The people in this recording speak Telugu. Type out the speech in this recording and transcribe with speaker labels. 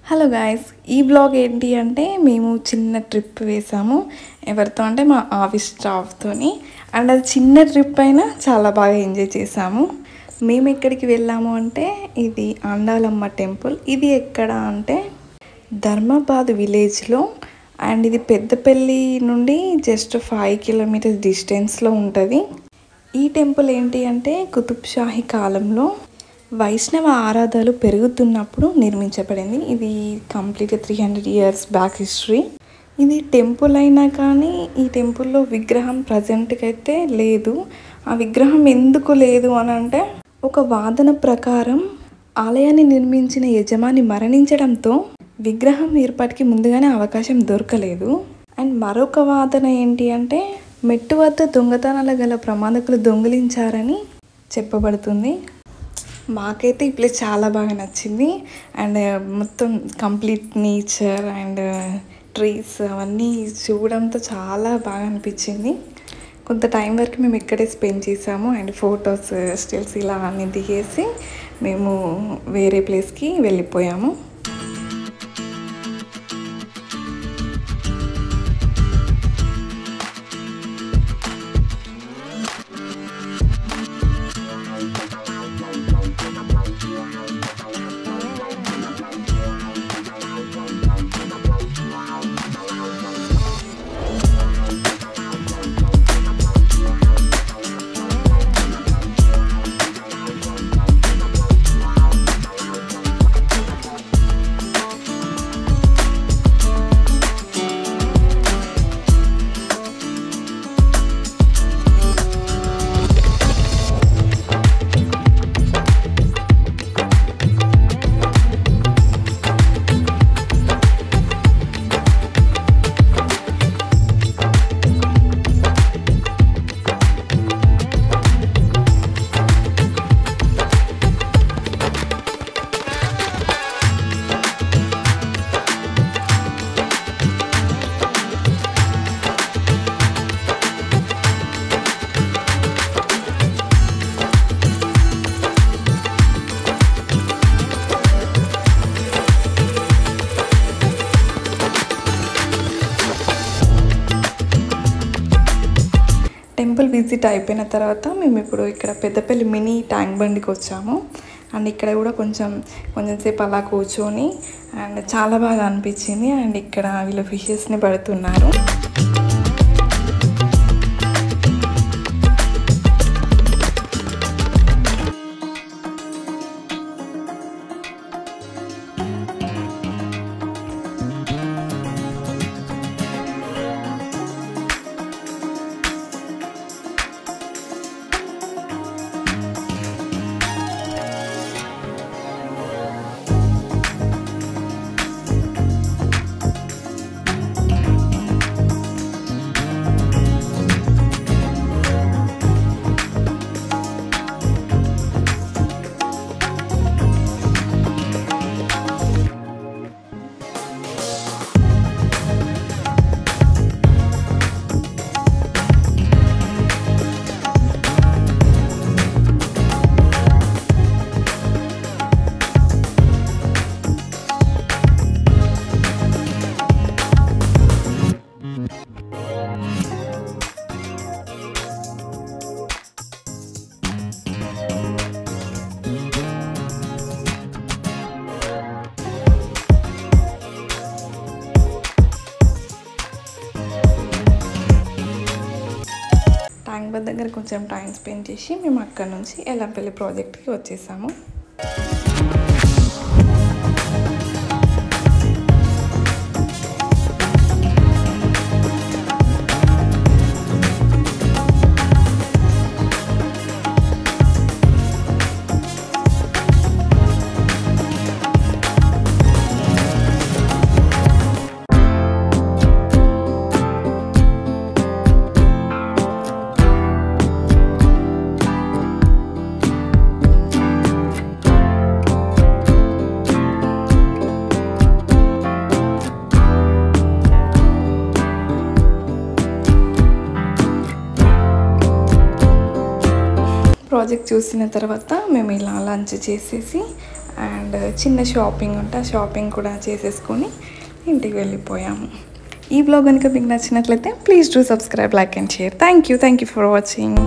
Speaker 1: హలో గాయ్స్, ఈ బ్లాగ్ ఏంటి అంటే మేము చిన్న ట్రిప్ వేసాము. ఎవరితో అంటే మా ఆఫీస్ స్టాఫ్తోని. అండ్ అది చిన్న ట్రిప్ అయినా చాలా బాగా ఎంజాయ్ చేసాము. మేము ఎక్కడికి వెళ్ళాము అంటే ఇది ఆండాలమ్మ టెంపుల్. ఇది ఎక్కడ అంటే ధర్మాబాద్ విలేజ్లో. అండ్ ఇది పెద్దపల్లి నుండి జస్ట్ 5 కిలోమీటర్స్ డిస్టెన్స్లో ఉంటుంది. ఈ టెంపుల్ ఏంటి అంటే కుతుబ్ షాహీ కాలంలో వైష్ణవ ఆరాధనలు పెరుగుతున్నప్పుడు నిర్మించబడింది. ఇది కంప్లీట్గా 300 ఇయర్స్ బ్యాక్ హిస్టరీ. ఇది టెంపుల్ అయినా కానీ ఈ టెంపుల్లో విగ్రహం ప్రజెంట్కి అయితే లేదు. ఆ విగ్రహం ఎందుకు లేదు అని అంటే ఒక వాదన ప్రకారం ఆలయాన్ని నిర్మించిన యజమాని మరణించడంతో విగ్రహం ఏర్పాటుకి ముందుగానే అవకాశం దొరకలేదు. అండ్ మరొక వాదన ఏంటి అంటే మెట్టు వద్ద దొంగతనాలు గల ప్రమాదకులు దొంగిలించారని చెప్పబడుతుంది. మాకైతే ఈ ప్లేస్ చాలా బాగా నచ్చింది. అండ్ మొత్తం కంప్లీట్ నేచర్ అండ్ ట్రీస్ అవన్నీ చూడడంతో చాలా బాగా అనిపించింది. కొంత టైం వరకు మేము ఇక్కడే స్పెండ్ చేసాము. అండ్ ఫొటోస్, స్టిల్స్ ఇలా అన్నీ దిగేసి మేము వేరే ప్లేస్కి వెళ్ళిపోయాము. టెంపుల్ విజిట్ అయిపోయిన తర్వాత మేము ఇప్పుడు ఇక్కడ పెద్దపల్లి మినీ ట్యాంక్ బండికి వచ్చాము. అండ్ ఇక్కడ కూడా కొంచెం సేపు అలా కూర్చొని అండ్ చాలా బాగా అనిపించింది. అండ్ ఇక్కడ వీళ్ళు ఫిషెస్ని పడుతున్నారు. ట్యాంక్ బండ్ దగ్గర కొంచెం టైం స్పెండ్ చేసి మేము అక్కడ నుంచి ఎల్లంపల్లి ప్రాజెక్ట్కి వచ్చేసాము. ప్రాజెక్ట్ చూసిన తర్వాత మేము ఇలా లంచ్ చేసేసి అండ్ చిన్న షాపింగ్ ఉంటే ఆ షాపింగ్ కూడా చేసేసుకొని ఇంటికి వెళ్ళిపోయాము. ఈ బ్లాగ్ కనుక మీకు నచ్చినట్లయితే please do subscribe, like and share. Thank you for watching.